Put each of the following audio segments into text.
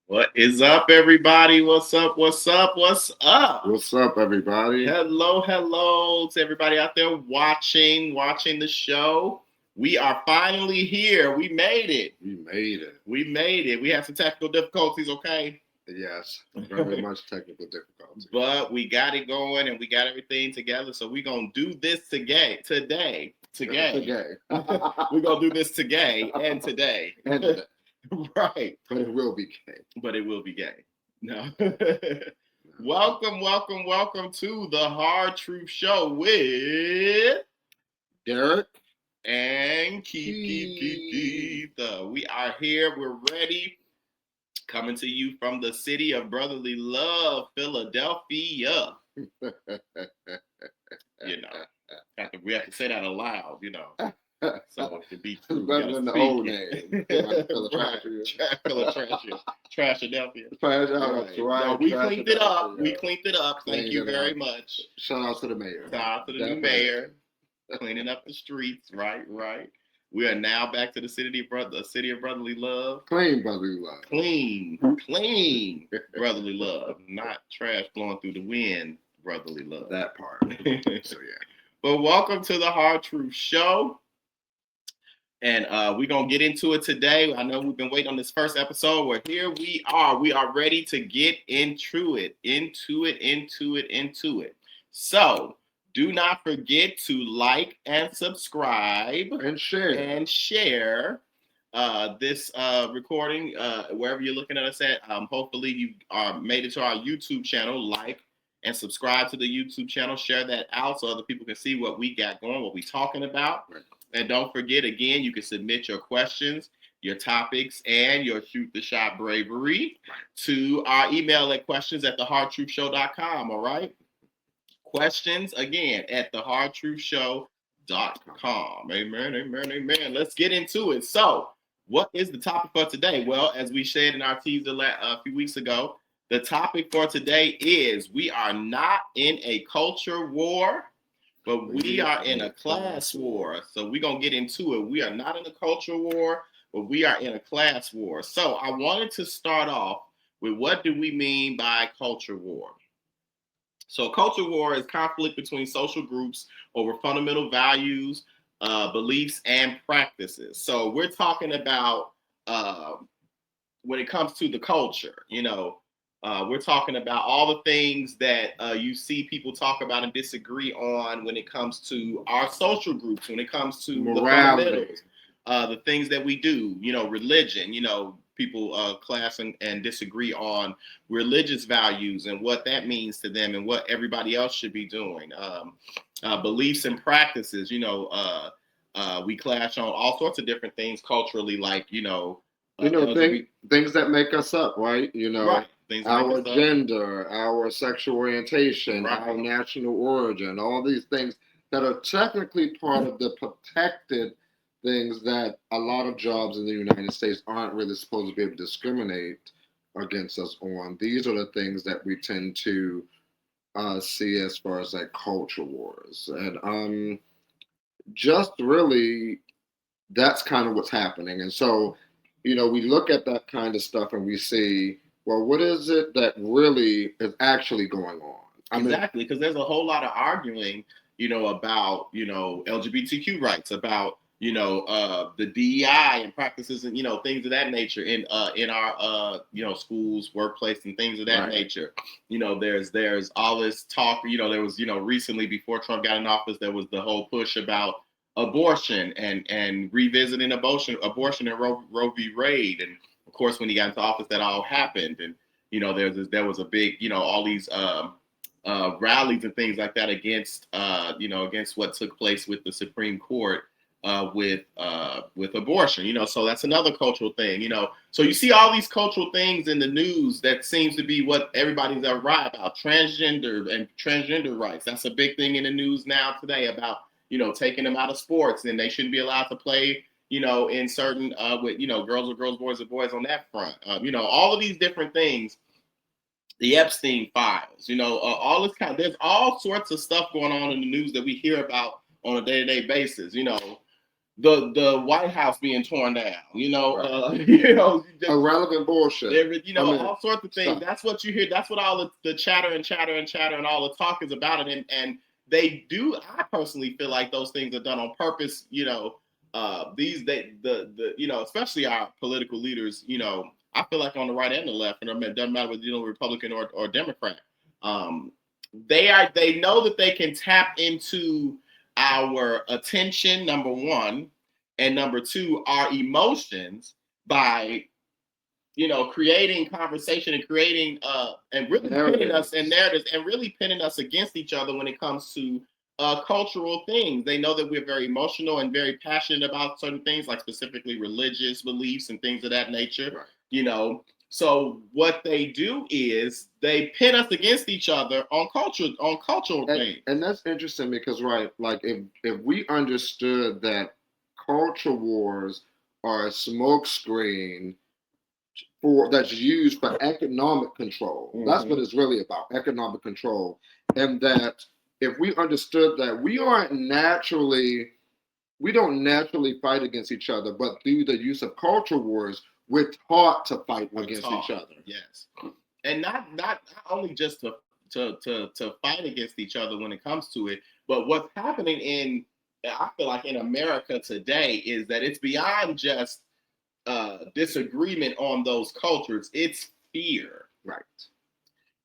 What is up, everybody? What's up? What's up? What's up? What's up, everybody? Hello to everybody out there watching the show. We are finally here. We made it. We made it. We had some technical difficulties, okay? Yes, very much technical difficulties. But we got it going and we got everything together. So we're going to do this today. We're going to do this today and today. Right. But it will be gay. No. Welcome to the Hard Truth Show with Derek and Keith. We are here. We're ready. Coming to you from the city of brotherly love, Philadelphia. We have to say that aloud, So it could be true. Better than the old name. Trashadelphia. Right. We cleaned it up. Thank you very much. Shout out to the mayor. Shout out to the new mayor. Cleaning up the streets. Right. We are now back to the city of brotherly love. Clean brotherly love. Clean brotherly love. Not trash blowing through the wind brotherly love. That part. So yeah. But welcome to the Hard Truth Show. And we're going to get into it today. I know we've been waiting on this first episode. Well, here we are. We are ready to get into it. So do not forget to like and subscribe. And share. This recording, wherever you're looking at us at. Hopefully you made it to our YouTube channel. Like and subscribe to the YouTube channel. Share that out so other people can see what we got going, what we're talking about. Right. And don't forget, again, you can submit your questions, your topics, and your shoot the shot bravery to our email at questions@thehardtruthshow.com. All right. Questions again at thehardtruthshow.com. Amen. Let's get into it. So, what is the topic for today? Well, as we shared in our teaser a few weeks ago, the topic for today is we are not in a culture war, but we are in a class war. So we're going to get into it. We are not in a culture war, but we are in a class war. So I wanted to start off with what do we mean by culture war? So culture war is conflict between social groups over fundamental values, beliefs, and practices. So we're talking about when it comes to the culture, we're talking about all the things that you see people talk about and disagree on when it comes to our social groups, when it comes to morality, the fundamentals, the things that we do, religion, people clash and disagree on religious values and what that means to them and what everybody else should be doing. Beliefs and practices, we clash on all sorts of different things culturally, like, things that make us up, right? Right. Our gender, our sexual orientation, right, our national origin, all these things that are technically part of the protected things that a lot of jobs in the United States aren't really supposed to be able to discriminate against us on. These are the things that we tend to see as far as like culture wars. And just really, that's kind of what's happening. And so, we look at that kind of stuff and we see, well, what is it that really is actually going on? Exactly, because there's a whole lot of arguing, about, LGBTQ rights, about the DEI and practices and things of that nature in our schools, workplace, and things of that nature. There's all this talk. There was recently before Trump got in office, there was the whole push about abortion and revisiting abortion and Roe v. Wade, and of course when he got into office, that all happened, and there was a big all these rallies and things like that against against what took place with the Supreme Court with abortion. So that's another cultural thing. So you see all these cultural things in the news that seems to be what everybody's right about. Transgender rights. That's a big thing in the news now today about taking them out of sports, and they shouldn't be allowed to play in certain with girls are girls, boys are boys on that front. All of these different things. The Epstein files, all this there's all sorts of stuff going on in the news that we hear about on a day-to-day basis. The White House being torn down, irrelevant bullshit. All sorts of things. That's what you hear. That's what all the chatter and all the talk is about. And they do. I personally feel like those things are done on purpose. Especially our political leaders. I feel like on the right and the left, and it doesn't matter whether you're Republican or Democrat. They know that they can tap into our attention, number one, and number two, our emotions by creating conversation and creating and really pinning us in narratives and really pinning us against each other when it comes to cultural things. They know that we're very emotional and very passionate about certain things, like specifically religious beliefs and things of that nature. Right. So what they do is they pin us against each other on cultural things. And that's interesting because, like if we understood that culture wars are a smokescreen that's used for economic control. Mm-hmm. That's what it's really about, economic control. And that if we understood that we don't naturally fight against each other, but through the use of culture wars, we're taught to fight against each other. Yes, and not only just to fight against each other when it comes to it, but what's happening I feel like in America today is that it's beyond just disagreement on those cultures. It's fear. Right.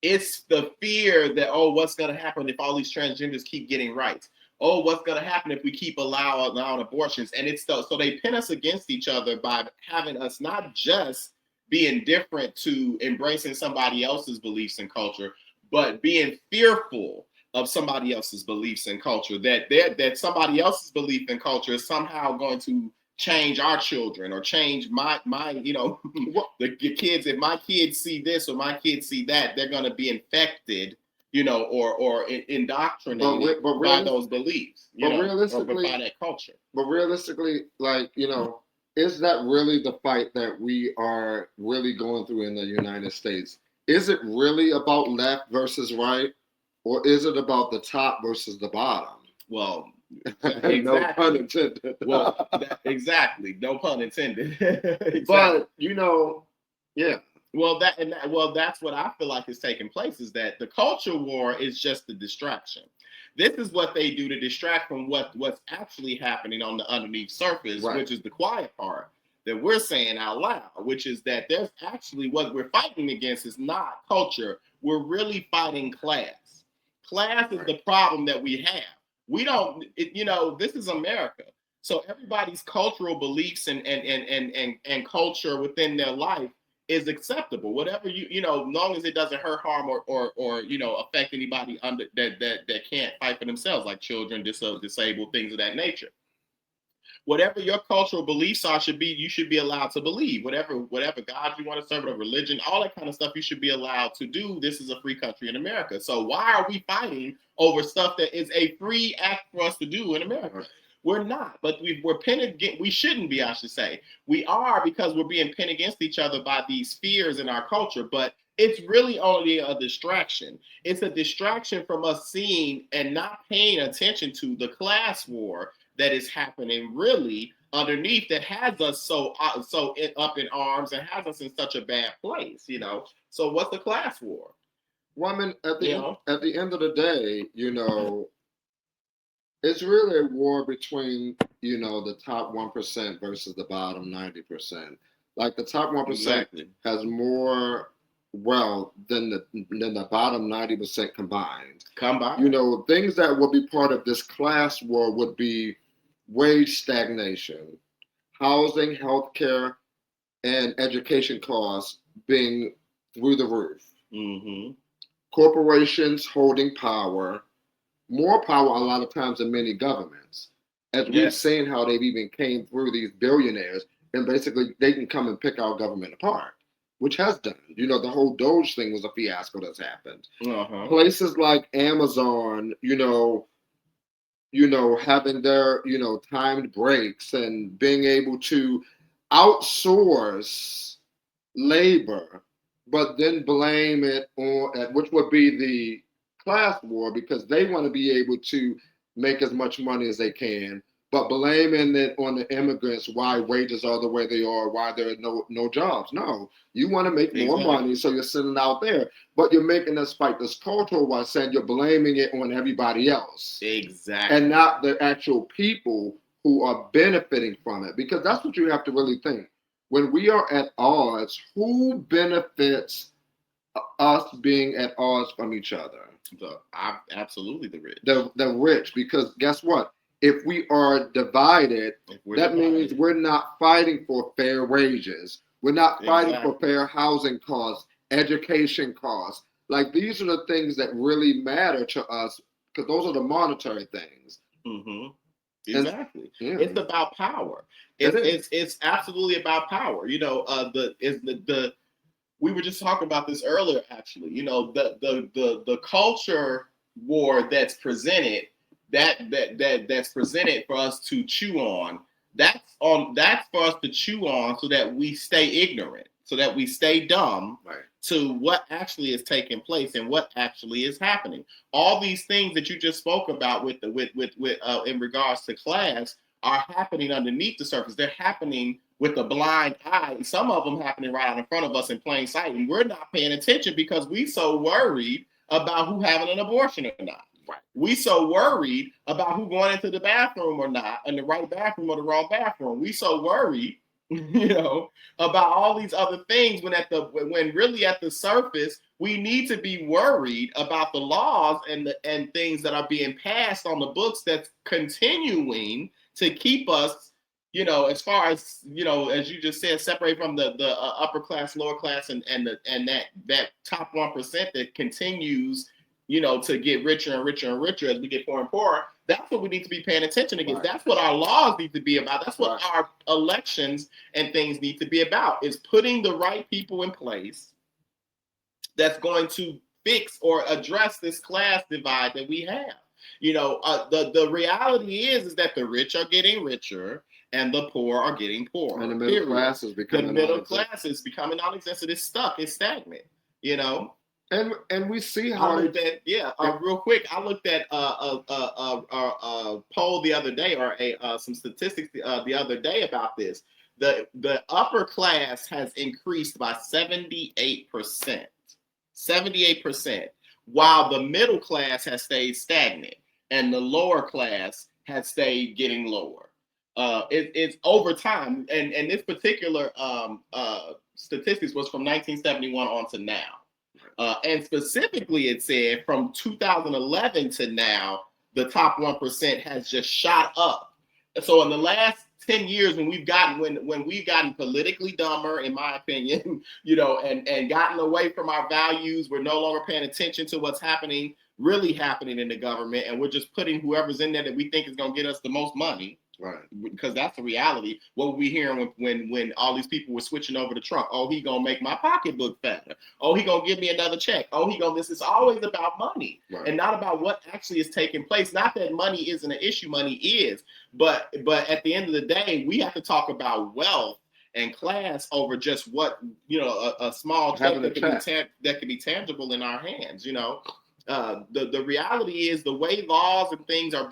It's the fear that what's going to happen if all these transgenders keep getting rights? What's going to happen if we keep allowing abortions? And it's so they pin us against each other by having us not just be indifferent to embracing somebody else's beliefs and culture, but being fearful of somebody else's beliefs and culture, that somebody else's belief and culture is somehow going to change our children or change my the kids. If my kids see this or my kids see that, they're going to be infected or indoctrinated by those beliefs, realistically, by that culture. But realistically, is that really the fight that we are really going through in the United States? Is it really about left versus right, or is it about the top versus the bottom? Well, exactly. No pun intended. Well, exactly. No pun intended. Exactly. But yeah. Well, that's what I feel like is taking place, is that the culture war is just a distraction. This is what they do to distract from what's actually happening on the underneath surface, right, which is the quiet part that we're saying out loud, which is that there's actually what we're fighting against is not culture. We're really fighting class. Class is the problem that we have. We don't, this is America. So everybody's cultural beliefs and culture within their life is acceptable. Whatever as long as it doesn't hurt, harm, or affect anybody under that can't fight for themselves, like children, disabled, things of that nature. Whatever your cultural beliefs are you should be allowed to believe. Whatever God you want to serve, whatever religion, all that kind of stuff you should be allowed to do. This is a free country in America. So why are we fighting over stuff that is a free act for us to do in America? We're not, but we're pinned against. We shouldn't be, I should say. We are, because we're being pinned against each other by these fears in our culture. But it's really only a distraction. It's a distraction from us seeing and not paying attention to the class war that is happening really underneath, that has us so up in arms and has us in such a bad place. So what's the class war? Well, I mean, at the end of the day, it's really a war between, the top 1% versus the bottom 90%. Like the top 1% Exactly. has more wealth than the bottom 90% combined. Come by. Things that would be part of this class war would be wage stagnation, housing, healthcare, and education costs being through the roof. Mm-hmm. Corporations holding power, more power a lot of times than many governments. As we've Yes. seen how they've even came through these billionaires and basically they can come and pick our government apart, which has done. The whole Doge thing was a fiasco that's happened. Uh-huh. Places like Amazon, having their, timed breaks and being able to outsource labor, but then blame it on, which would be the class war, because they want to be able to make as much money as they can, but blaming it on the immigrants why wages are the way they are, why there are no jobs. No, you want to make more money, so you're sitting out there, but you're making us fight this culture while saying you're blaming it on everybody else. Exactly. And not the actual people who are benefiting from it, because that's what you have to really think. When we are at odds, who benefits us being at odds from each other? Absolutely the rich. The rich, because guess what? If we are divided, means we're not fighting for fair wages. We're not fighting for fair housing costs, education costs. Like, these are the things that really matter to us, because those are the monetary things. Mm-hmm. Exactly. It's about power. It's absolutely about power. We were just talking about this earlier, actually. The culture war that's presented, that's presented for us to chew on. That's for us to chew on, so that we stay ignorant, so that we stay dumb to what actually is taking place and what actually is happening. All these things that you just spoke about with in regards to class are happening underneath the surface. They're happening with a blind eye. Some of them happening right out in front of us in plain sight, and we're not paying attention because we so worried about who having an abortion or not. Right. We so worried about who going into the bathroom or not, in the right bathroom or the wrong bathroom. We so worried, about all these other things, when really at the surface, we need to be worried about the laws and things that are being passed on the books that's continuing to keep us, as far as, as you just said, separate from the upper class, lower class, and that top 1% that continues, to get richer and richer and richer as we get poorer and poorer. That's what we need to be paying attention against. Right. That's what our laws need to be about. That's what our elections and things need to be about, is putting the right people in place that's going to fix or address this class divide that we have. The reality is that the rich are getting richer and the poor are getting poorer. And the middle class is becoming non-existent. It's stuck. It's stagnant. And we see how real quick. I looked at a poll the other day, or some statistics the other day about this. The upper class has increased by 78%. 78%, while the middle class has stayed stagnant and the lower class has stayed getting lower. It's over time, and this particular statistics was from 1971 on to now. And specifically, it said from 2011 to now, the top 1% has just shot up. So in the last 10 years, when we've gotten politically dumber, in my opinion, and gotten away from our values, we're no longer paying attention to what's really happening in the government, and we're just putting whoever's in there that we think is going to get us the most money. Right, because that's the reality. What were we hearing when all these people were switching over to Trump? Oh, he gonna make my pocketbook fatter. Oh, he gonna give me another check. Oh, this is always about money, and not about what actually is taking place. Not that money isn't an issue, money is, but at the end of the day, we have to talk about wealth and class over just what a small check that can be tangible in our hands. The reality is, the way laws and things are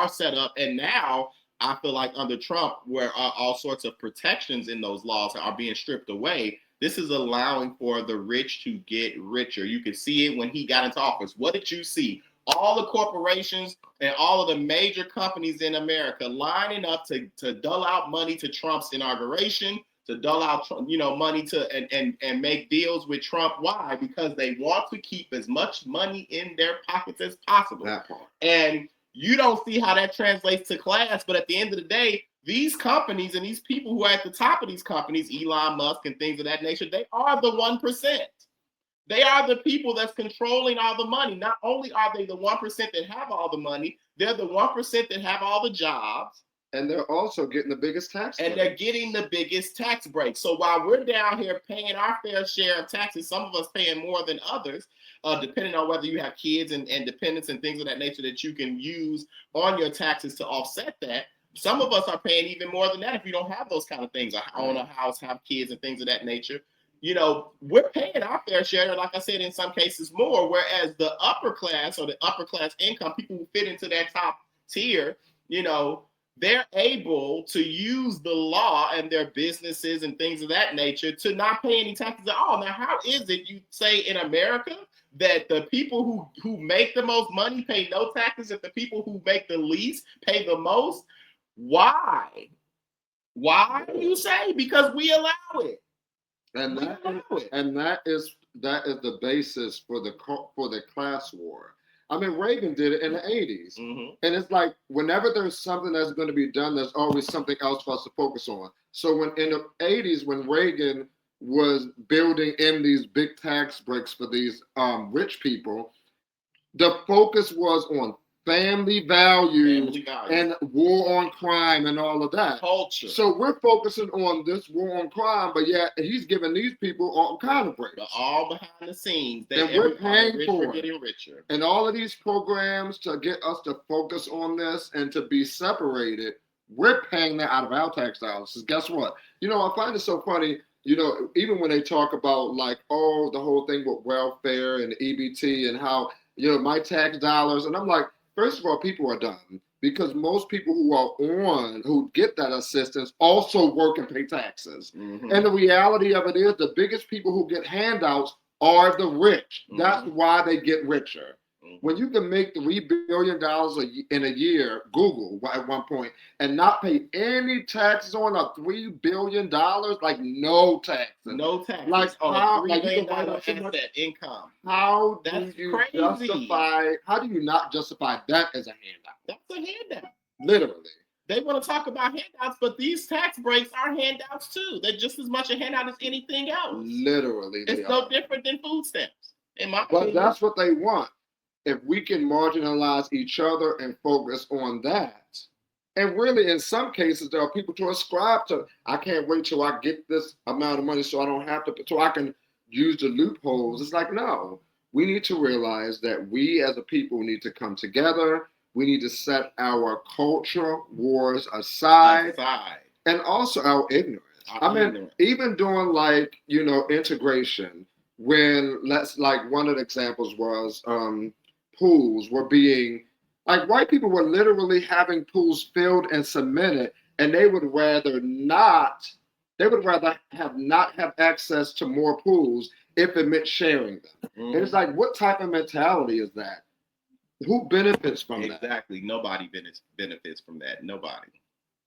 set up, and now I feel like under Trump, where all sorts of protections in those laws are being stripped away, this is allowing for the rich to get richer. You could see it when he got into office. What did you see? all the corporations and all of the major companies in America lining up to dole out money to Trump's inauguration, to dole out, money to and make deals with Trump. Why? Because they want to keep as much money in their pockets as possible. That part. And you don't see how that translates to class, but at the end of the day, these companies and these people who are at the top of these companies, Elon Musk and things of that nature, they are the 1%. They are the people that's controlling all the money. Not only are they the 1% that have all the money, they're the 1% that have all the jobs. And they're also getting the biggest tax break. And they're getting the biggest tax break. So while we're down here paying our fair share of taxes, some of us paying more than others, depending on whether you have kids and dependents and things of that nature that you can use on your taxes to offset that. Some of us are paying even more than that if you don't have those kind of things. Own a house, have kids, and things of that nature. We're paying our fair share, like I said, in some cases more, whereas the upper class or the upper class income, people who fit into that top tier, they're able to use the law and their businesses and things of that nature to not pay any taxes at all. Now, how is it you say in America that the people who make the most money pay no taxes if the people who make the least pay the most? Why? Why do you say? Because we allow it. And that is the basis for the class war. I mean, Reagan did it in the 80s. Mm-hmm. And it's like whenever there's something that's going to be done, there's always something else for us to focus on. So when in the 80s, when Reagan was building in these big tax breaks for these rich people, the focus was on family values and war on crime and all of that. Culture. So we're focusing on this war on crime, but yet he's giving these people all kind of breaks. But all behind the scenes. And we're paying for it. Getting richer. And all of these programs to get us to focus on this and to be separated, we're paying that out of our tax dollars. So guess what? I find it so funny, even when they talk about like, the whole thing with welfare and EBT and how, my tax dollars. And I'm like, first of all, people are dumb because most people who get that assistance also work and pay taxes. Mm-hmm. And the reality of it is the biggest people who get handouts are the rich. Mm-hmm. That's why they get richer. Mm-hmm. When you can make $3 billion in a year, Google at one point, and not pay any taxes on a $3 billion, like no taxes. No taxes. Like how, like you can write asset income. How That's do you crazy. how do you not justify that as a handout? That's a handout. Literally. They want to talk about handouts, but these tax breaks are handouts too. They're just as much a handout as anything else. Literally. It's no different than food stamps, in my opinion. But that's what they want. If we can marginalize each other and focus on that. And really, in some cases, there are people to ascribe to, I can't wait till I get this amount of money so I don't have to, so I can use the loopholes. It's like, no, we need to realize that we as a people need to come together. We need to set our culture wars aside. And also our ignorance. Even doing like, integration, when one of the examples was pools were being, like white people were literally having pools filled and cemented, and they would rather not have access to more pools if it meant sharing them. Mm-hmm. And it's like, what type of mentality is that? Who benefits from that? Exactly. Nobody benefits from that. Nobody.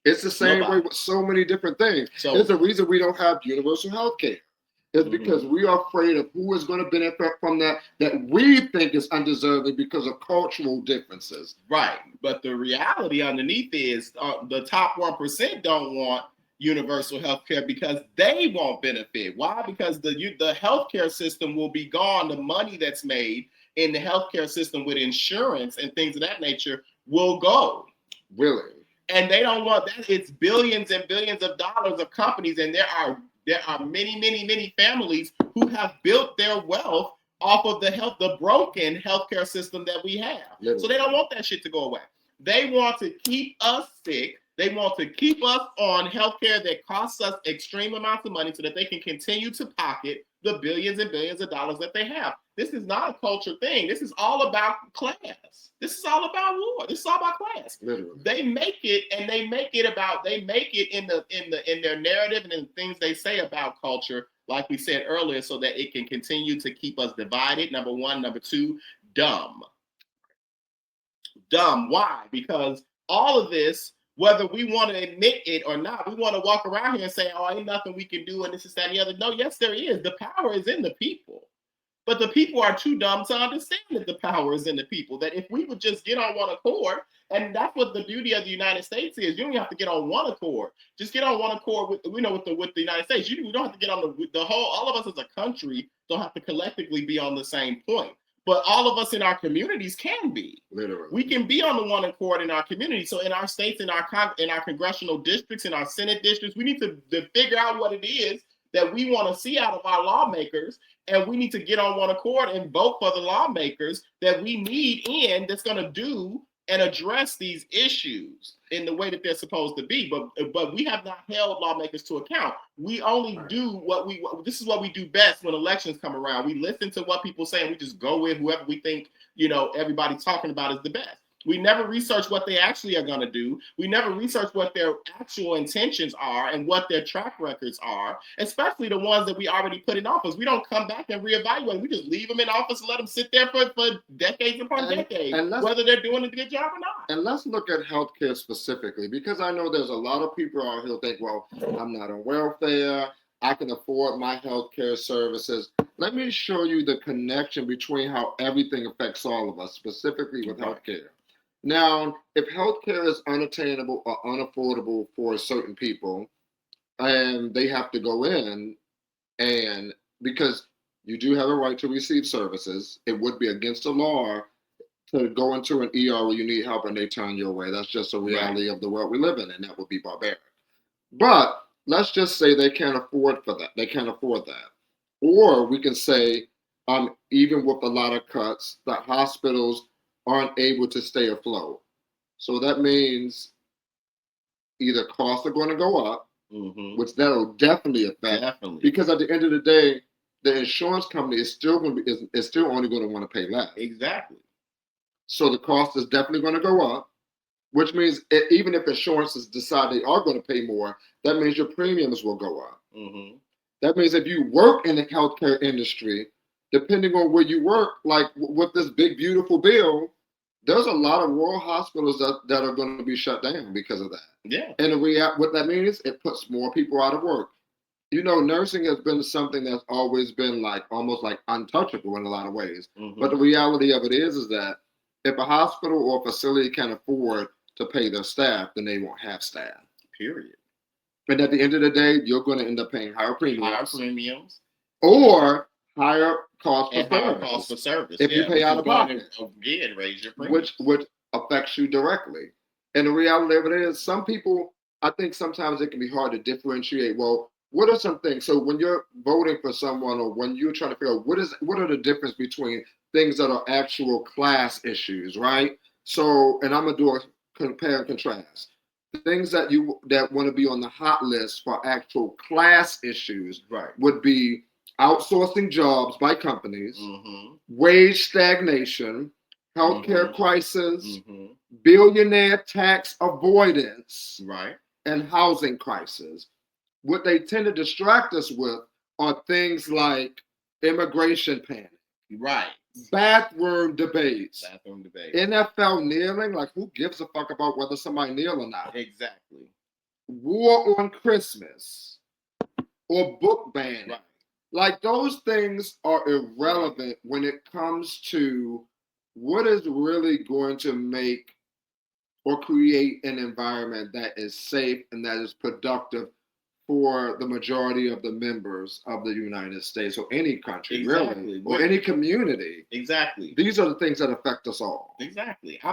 It's the same way with so many different things. So, there's a reason we don't have universal health care. It's because we are afraid of who is going to benefit from that we think is undeserving because of cultural differences. Right. But the reality underneath is the top 1% don't want universal health care because they won't benefit. Why? Because the healthcare system will be gone. The money that's made in the healthcare system with insurance and things of that nature will go. Really? And they don't want that. It's billions and billions of dollars of companies, and there are many, many, many families who have built their wealth off of the broken healthcare system that we have. Literally. So they don't want that shit to go away. They want to keep us sick. They want to keep us on healthcare that costs us extreme amounts of money so that they can continue to pocket the billions and billions of dollars that they have. This is not a culture thing. This is all about class. This is all about war. This is all about class. Literally. They make it in their narrative and in things they say about culture, like we said earlier, so that it can continue to keep us divided. Number one. Number two, dumb. dumb. Why? Because all of this, whether we want to admit it or not, we want to walk around here and say, oh, ain't nothing we can do and this is that and the other. No, yes, there is. The power is in the people. But the people are too dumb to understand that the power is in the people. That if we would just get on one accord, and that's what the beauty of the United States is. You don't have to get on one accord. Just get on one accord with with the United States. You don't have to get on the whole. All of us as a country don't have to collectively be on the same point. But all of us in our communities can be. Literally. We can be on the one accord in our community. So in our states, in our congressional districts, in our Senate districts, we need to figure out what it is that we want to see out of our lawmakers, and we need to get on one accord and vote for the lawmakers that we need in that's going to do and address these issues in the way that they're supposed to be. But we have not held lawmakers to account. We only do this is what we do best when elections come around. We listen to what people say and we just go with whoever we think, everybody's talking about is the best. We never research what they actually are going to do. We never research what their actual intentions are and what their track records are, especially the ones that we already put in office. We don't come back and reevaluate. We just leave them in office and let them sit there for decades upon decades, whether they're doing a good job or not. And let's look at healthcare specifically, because I know there's a lot of people out here who think, well, I'm not on welfare. I can afford my healthcare services. Let me show you the connection between how everything affects all of us, specifically with healthcare. Now, if healthcare is unattainable or unaffordable for certain people, and they have to go in, and because you do have a right to receive services, it would be against the law to go into an ER where you need help and they turn you away. That's just a reality of the world we live in, and that would be barbaric. But let's just say they can't afford for that. They can't afford that. Or we can say, even with a lot of cuts, the hospitals aren't able to stay afloat. So that means either costs are going to go up, which that'll definitely affect. Because at the end of the day, the insurance company is still going to be is still only going to want to pay less. Exactly. So the cost is definitely going to go up, which means even if insurances decide they are going to pay more, that means your premiums will go up. That means if you work in the healthcare industry, depending on where you work, like with this big, beautiful bill, there's a lot of rural hospitals that are going to be shut down because of that. Yeah. And what that means, it puts more people out of work. Nursing has been something that's always been almost like untouchable in a lot of ways. But the reality of it is that if a hospital or facility can afford to pay their staff, then they won't have staff. Period. And at the end of the day, you're going to end up paying higher premiums. Or higher cost for service. If you pay out of pocket. Again, raise your premiums. Which affects you directly. And the reality of it is, some people, I think sometimes it can be hard to differentiate. Well, what are some things? So when you're voting for someone, or when you're trying to figure out what are the difference between things that are actual class issues, right? So, and I'm gonna do a compare and contrast. Things that want to be on the hot list for actual class issues would be outsourcing jobs by companies, wage stagnation, healthcare crisis, billionaire tax avoidance, and housing crisis. What they tend to distract us with are things like immigration panic, bathroom debates, NFL kneeling. Like, who gives a fuck about whether somebody kneel or not? Exactly. War on Christmas or book banning. Like, those things are irrelevant when it comes to what is really going to make or create an environment that is safe and that is productive for the majority of the members of the United States, or any country, really, or any community. Exactly. These are the things that affect us all. Exactly. I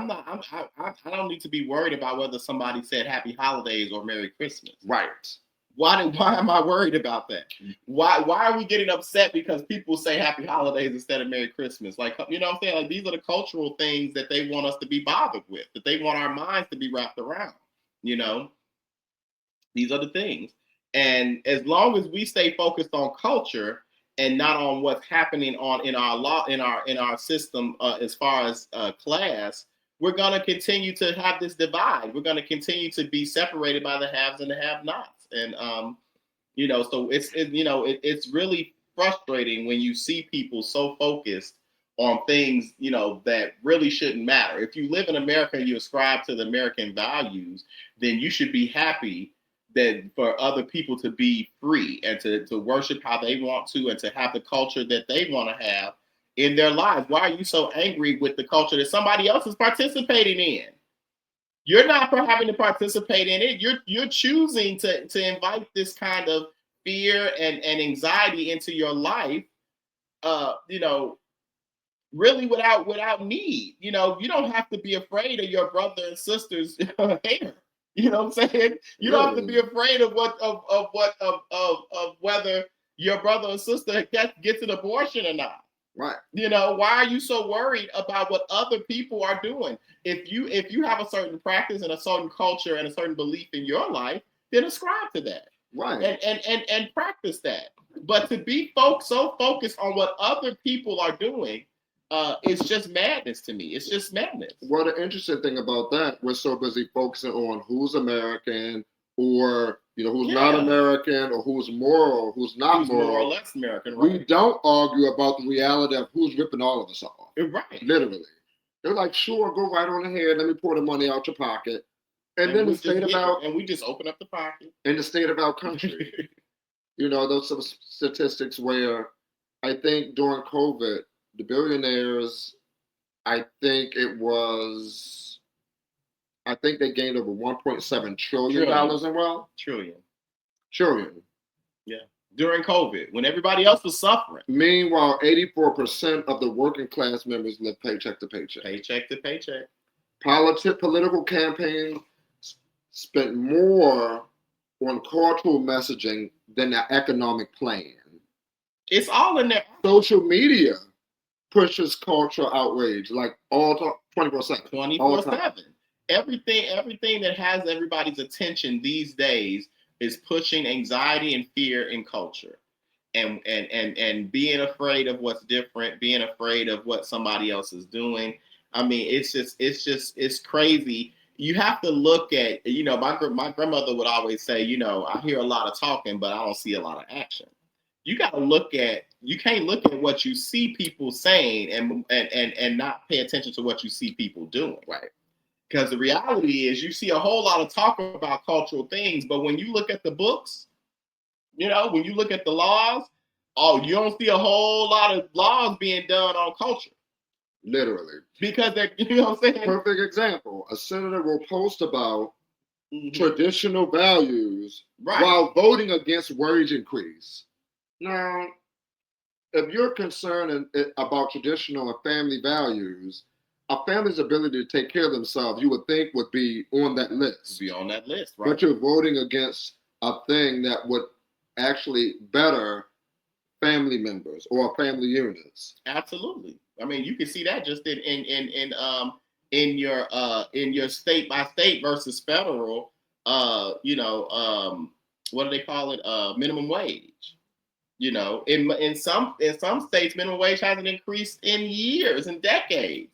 don't need to be worried about whether somebody said Happy Holidays or Merry Christmas. Right. Why am I worried about that? Why are we getting upset because people say Happy Holidays instead of Merry Christmas? Like, you know what I'm saying? Like, these are the cultural things that they want us to be bothered with, that they want our minds to be wrapped around. These are the things. And as long as we stay focused on culture and not on what's happening in our system as far as class, we're going to continue to have this divide. We're going to continue to be separated by the haves and the have-nots. And so it's really frustrating when you see people so focused on things, you know, that really shouldn't matter. If you live in America and you ascribe to the American values, then you should be happy that for other people to be free and to worship how they want to and to have the culture that they want to have in their lives. Why are you so angry with the culture that somebody else is participating in? You're not for having to participate in it. You're choosing to invite this kind of fear and anxiety into your life, you know, really without need. You know, you don't have to be afraid of your brother and sister's hair. You know what I'm saying? You don't have to be afraid of whether your brother or sister gets an abortion or not. Right. You know, why are you so worried about what other people are doing? If you have a certain practice and a certain culture and a certain belief in your life, then ascribe to that. Right. And practice that. But to be so focused on what other people are doing, it's just madness to me. It's just madness. Well, the interesting thing about that, we're so busy focusing on who's American or, you know, who's not American or who's moral, who's not who's moral. More or less American, right? We don't argue about the reality of who's ripping all of us off. Right. Literally. They're like, sure, go right on ahead. Let me pour the money out your pocket. And then the state about... And we just open up the pocket. In the state of our country. You know, those some statistics where I think during COVID, the billionaires, I think they gained over $1.7 trillion in wealth. Trillion. Yeah. During COVID, when everybody else was suffering. Meanwhile, 84% of the working class members live paycheck to paycheck. Paycheck to paycheck. Political campaigns spent more on cultural messaging than the economic plan. It's all in there. Social media pushes cultural outrage like all 24/7. 24/7. Everything that has everybody's attention these days is pushing anxiety and fear in culture, and being afraid of what's different, being afraid of what somebody else is doing. I mean, it's crazy. You have to look at, you know, my grandmother would always say, you know, I hear a lot of talking, but I don't see a lot of action. You got to you can't look at what you see people saying and not pay attention to what you see people doing. Right. Because the reality is you see a whole lot of talk about cultural things, but when you look at the books, you know, when you look at the laws, you don't see a whole lot of laws being done on culture. Literally. Because they're, you know what I'm saying? Perfect example. A senator will post about traditional values while voting against wage increase. Now, if you're concerned about traditional and family values, a family's ability to take care of themselves, you would think would be on that list. Be on that list, right? But you're voting against a thing that would actually better family members or family units. Absolutely. I mean, you can see that just in your state by state versus federal. You know, what do they call it? Minimum wage. You know, in some states, minimum wage hasn't increased in years and decades.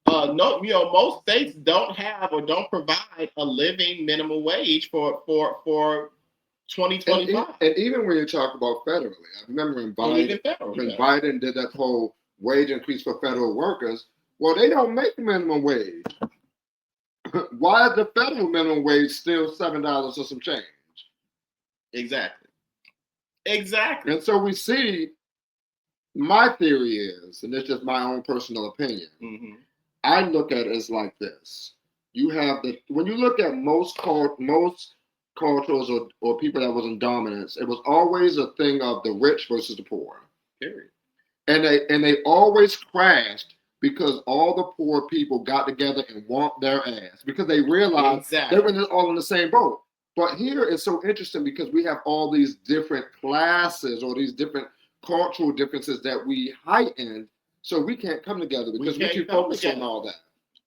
No, you know, most states don't have or don't provide a living minimum wage for 2025. And even when you talk about federally, I remember when Biden did that whole wage increase for federal workers. Well, they don't make minimum wage. Why is the federal minimum wage still $7 or some change? Exactly. And so we see, my theory is, and it's just my own personal opinion, I look at it as like this. You have when you look at most cultures or people that was in dominance, it was always a thing of the rich versus the poor. Period. And they always crashed because all the poor people got together and whomped their ass because they realized they were all in the same boat. But here it's so interesting because we have all these different classes or these different cultural differences that we heighten, so we can't come together because we can focus on all that.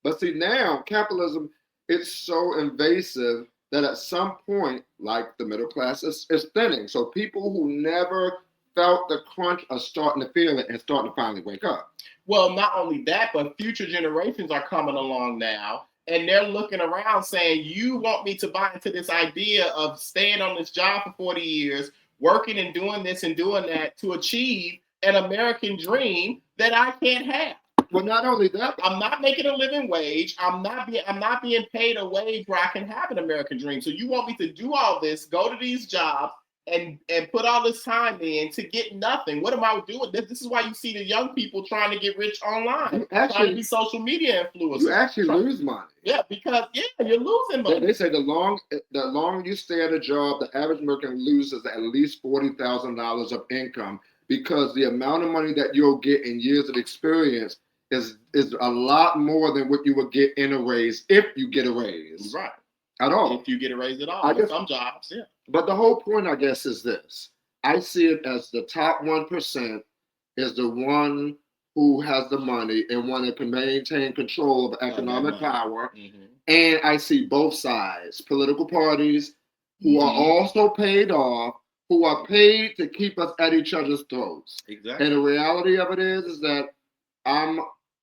But see, now capitalism, it's so invasive that at some point, like the middle class is thinning. So people who never felt the crunch are starting to feel it and starting to finally wake up. Well, not only that, but future generations are coming along now, and they're looking around saying, you want me to buy into this idea of staying on this job for 40 years, working and doing this and doing that to achieve an American dream that I can't have. Well, not only that, I'm not making a living wage. I'm not being paid a wage where I can have an American dream. So you want me to do all this, go to these jobs, and put all this time in to get nothing? What am I doing? This is why you see the young people trying to get rich online, trying to be social media influencers. You actually lose money. Yeah, because you're losing money. They say the longer you stay at a job, the average American loses at least $40,000 of income, because the amount of money that you'll get in years of experience is a lot more than what you would get in a raise, if you get a raise. Right. At all. If you get a raise at all. In some jobs, yeah. But the whole point, I guess, is this. I see it as the top 1% is the one who has the money and one that can maintain control of economic power. Mm-hmm. And I see both sides, political parties who are also paid off, who are paid to keep us at each other's throats. Exactly. And the reality of it is that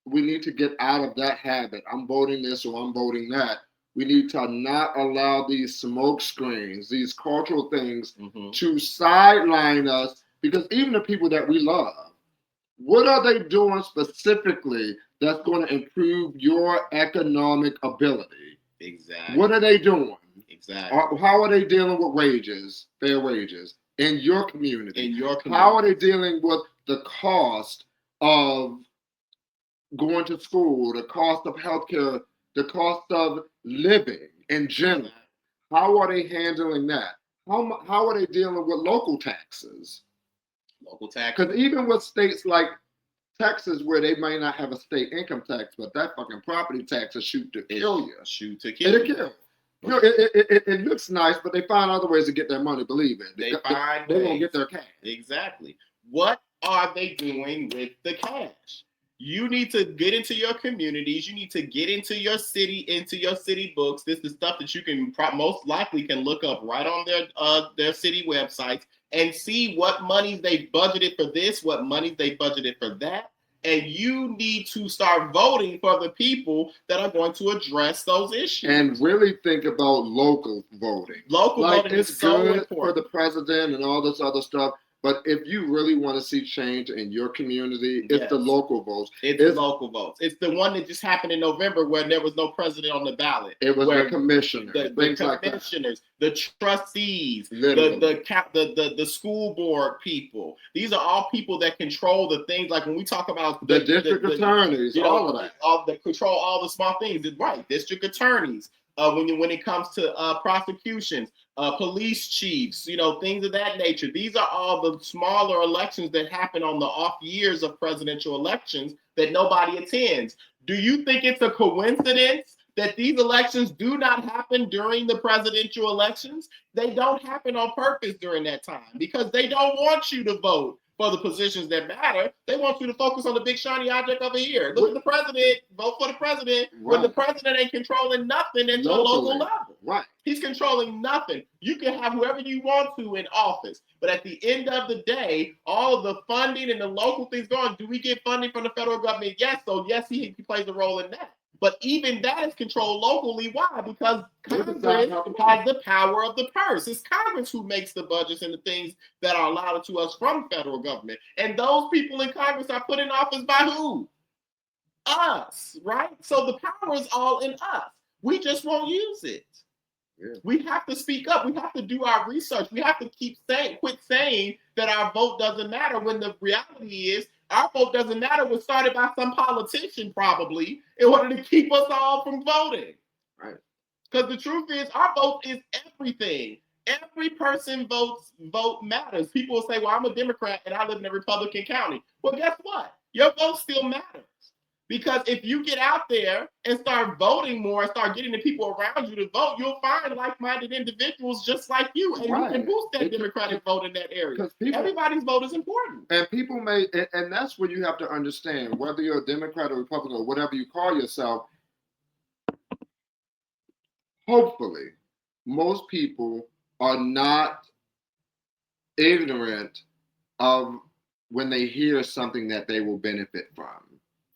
we need to get out of that habit. I'm voting this or I'm voting that. We need to not allow these smoke screens, these cultural things to sideline us, because even the people that we love, what are they doing specifically that's going to improve your economic ability? Exactly. What are they doing? Exactly. How are they dealing with wages, fair wages, in your community? How are they dealing with the cost of going to school, the cost of healthcare, the cost of living in general? How are they handling that? How are they dealing with local taxes? Because even with states like Texas, where they may not have a state income tax, but that fucking property tax is shoot to kill you. Shoot to kill you. You know, it looks nice, but they find other ways to get their money, believe it. They won't get their cash. Exactly. What are they doing with the cash? You need to get into your communities. You need to get into your city books. This is stuff that you can most likely can look up right on their city websites and see what monies they budgeted for this, what monies they budgeted for that. And you need to start voting for the people that are going to address those issues. And really think about local voting. Local voting is so important for the president and all this other stuff. But if you really want to see change in your community, it's the local votes. It's local votes. It's the one that just happened in November where there was no president on the ballot. It was the commissioners, the commissioners, the trustees, the school board people. These are all people that control the things. Like when we talk about the district attorneys, all of that, that control all the small things. Right, district attorneys. When it comes to prosecutions, police chiefs, things of that nature. These are all the smaller elections that happen on the off years of presidential elections that nobody attends. Do you think it's a coincidence that these elections do not happen during the presidential elections? They don't happen on purpose during that time because they don't want you to vote for the positions that matter. They want you to focus on the big shiny object over here. Look at the president, vote for the president, when the president ain't controlling nothing at your local level. Right. He's controlling nothing. You can have whoever you want to in office, but at the end of the day, all of the funding and the local things going, do we get funding from the federal government? Yes, so yes, he plays a role in that. But even that is controlled locally. Why? Because Congress has the power of the purse. It's Congress who makes the budgets and the things that are allotted to us from federal government. And those people in Congress are put in office by who? Us, right? So the power is all in us. We just won't use it. Yeah. We have to speak up. We have to do our research. We have to quit saying that our vote doesn't matter, when the reality is our vote doesn't matter was started by some politician probably in order to keep us all from voting. Right. Because the truth is our vote is everything. Every person vote matters. People will say, well, I'm a Democrat and I live in a Republican county. Well, guess what? Your vote still matters. Because if you get out there and start voting more, start getting the people around you to vote, you'll find like-minded individuals just like you. And you can boost that Democratic vote in that area. Everybody's vote is important. And people and that's what you have to understand, whether you're a Democrat or Republican or whatever you call yourself, hopefully, most people are not ignorant of when they hear something that they will benefit from.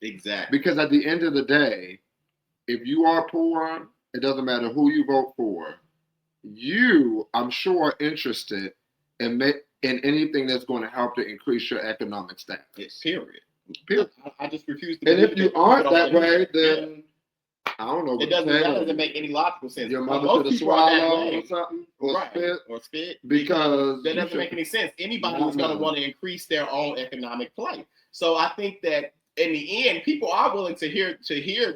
Exactly. Because at the end of the day, if you are poor, it doesn't matter who you vote for. You, I'm sure, are interested in anything that's going to help to increase your economic status. Yes, period. Period. I just refuse to. And if you aren't that way, Yeah. then I don't know. It doesn't. That doesn't make any logical sense. Your But mother most should have people are that swallowed way. or something, or Right. spit, or spit, because that you doesn't should make any sense. Anybody not who's going to know. want to increase their own economic plight. So I think that in the end, people are willing to hear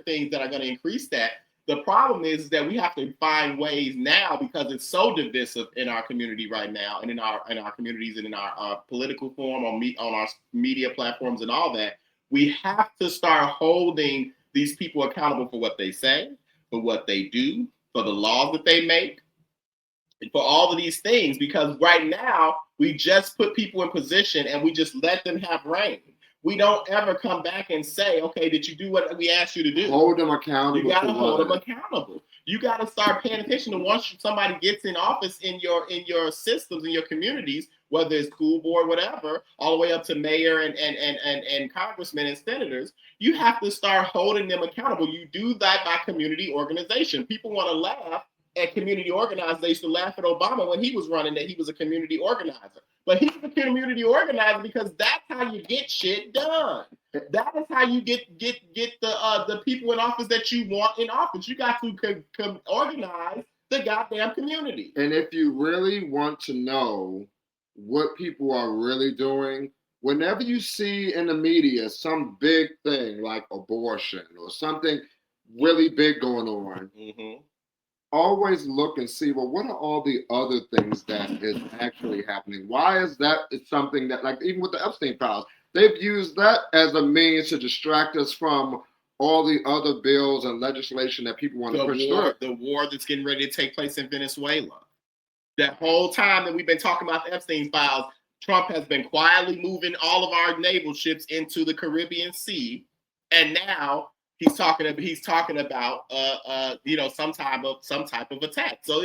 things that are going to increase that. The problem is that we have to find ways now, because it's so divisive in our community right now, and in our communities, and in our political form, on our media platforms and all that. We have to start holding these people accountable for what they say, for what they do, for the laws that they make, and for all of these things, because right now we just put people in position and we just let them have reign. We don't ever come back and say, okay, did you do what we asked you to do? Hold them accountable. You got to hold them accountable. You got to start paying attention to once somebody gets in office in your systems, in your communities, whether it's school board, whatever, all the way up to mayor and congressmen and senators. You have to start holding them accountable. You do that by community organization. People want to laugh at community organizers. They used to laugh at Obama when he was running that he was a community organizer. But he's a community organizer because that's how you get shit done. That is how you get the people in office that you want in office. You got to organize the goddamn community. And if you really want to know what people are really doing, whenever you see in the media some big thing like abortion or something really big going on, always look and see, well, what are all the other things that is actually happening? Why is that? It's something that, like, even with the Epstein files, they've used that as a means to distract us from all the other bills and legislation that people want to push through. The war that's getting ready to take place in Venezuela. That whole time that we've been talking about the Epstein files, Trump has been quietly moving all of our naval ships into the Caribbean Sea, and now he's talking about some type of attack. So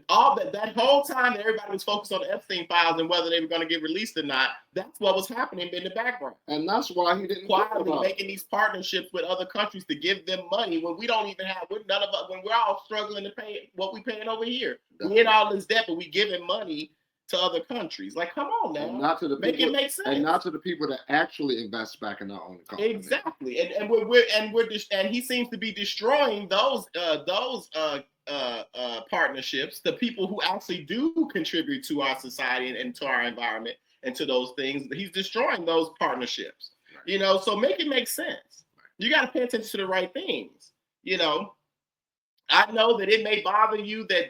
all that whole time that everybody was focused on the Epstein files and whether they were going to get released or not, that's what was happening in the background. And that's why he didn't quietly making these partnerships with other countries to give them money when we don't even have, when we're all struggling to pay what we're paying over here. We in all this debt, but we giving money to other countries. Like, come on now. And not to the make people, it make sense. And not to the people that actually invest back in their own company. Exactly. And he seems to be destroying those partnerships, the people who actually do contribute to our society and to our environment and to those things. He's destroying those partnerships. Right. So make it make sense. You got to pay attention to the right things. I know that it may bother you that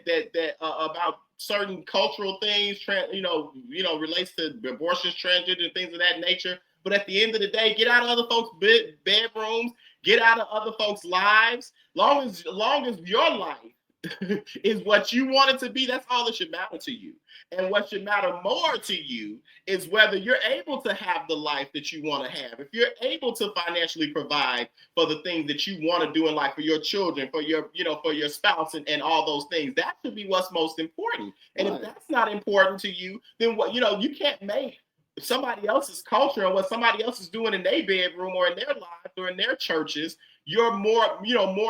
about certain cultural things, relates to abortions, transgender, and things of that nature. But at the end of the day, get out of other folks' bedrooms, get out of other folks' lives. Long as your life is what you want it to be, that's all that should matter to you. And what should matter more to you is whether you're able to have the life that you want to have. If you're able to financially provide for the things that you want to do in life, for your children, for your spouse and all those things, that should be what's most important. And if that's not important to you, then what, you can't make somebody else's culture and what somebody else is doing in their bedroom or in their lives or in their churches, you're more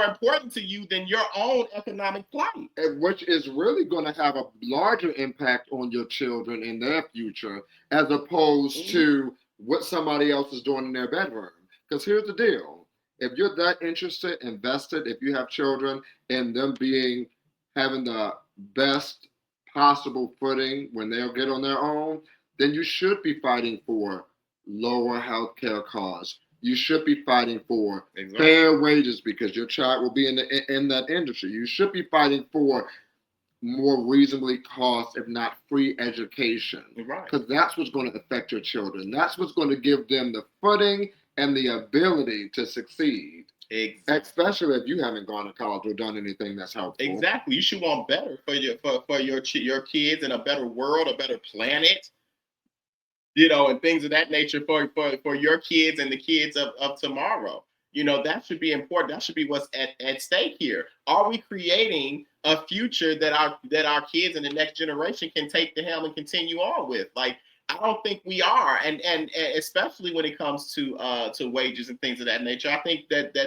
important to you than your own economic plight. Which is really going to have a larger impact on your children in their future, as opposed to what somebody else is doing in their bedroom. Because here's the deal. If you're that interested, invested, if you have children, in them having the best possible footing when they'll get on their own, then you should be fighting for lower healthcare costs. You should be fighting for fair wages because your child will be in that industry. You should be fighting for more reasonably cost, if not free education. Because that's what's going to affect your children. That's what's going to give them the footing and the ability to succeed. Exactly. Especially if you haven't gone to college or done anything that's helpful. Exactly. You should want better for your kids and a better world, a better planet. And things of that nature for your kids and the kids of tomorrow. That should be important. That should be what's at stake here. Are we creating a future that our kids and the next generation can take the helm and continue on with? Like, I don't think we are, and especially when it comes to wages and things of that nature. I think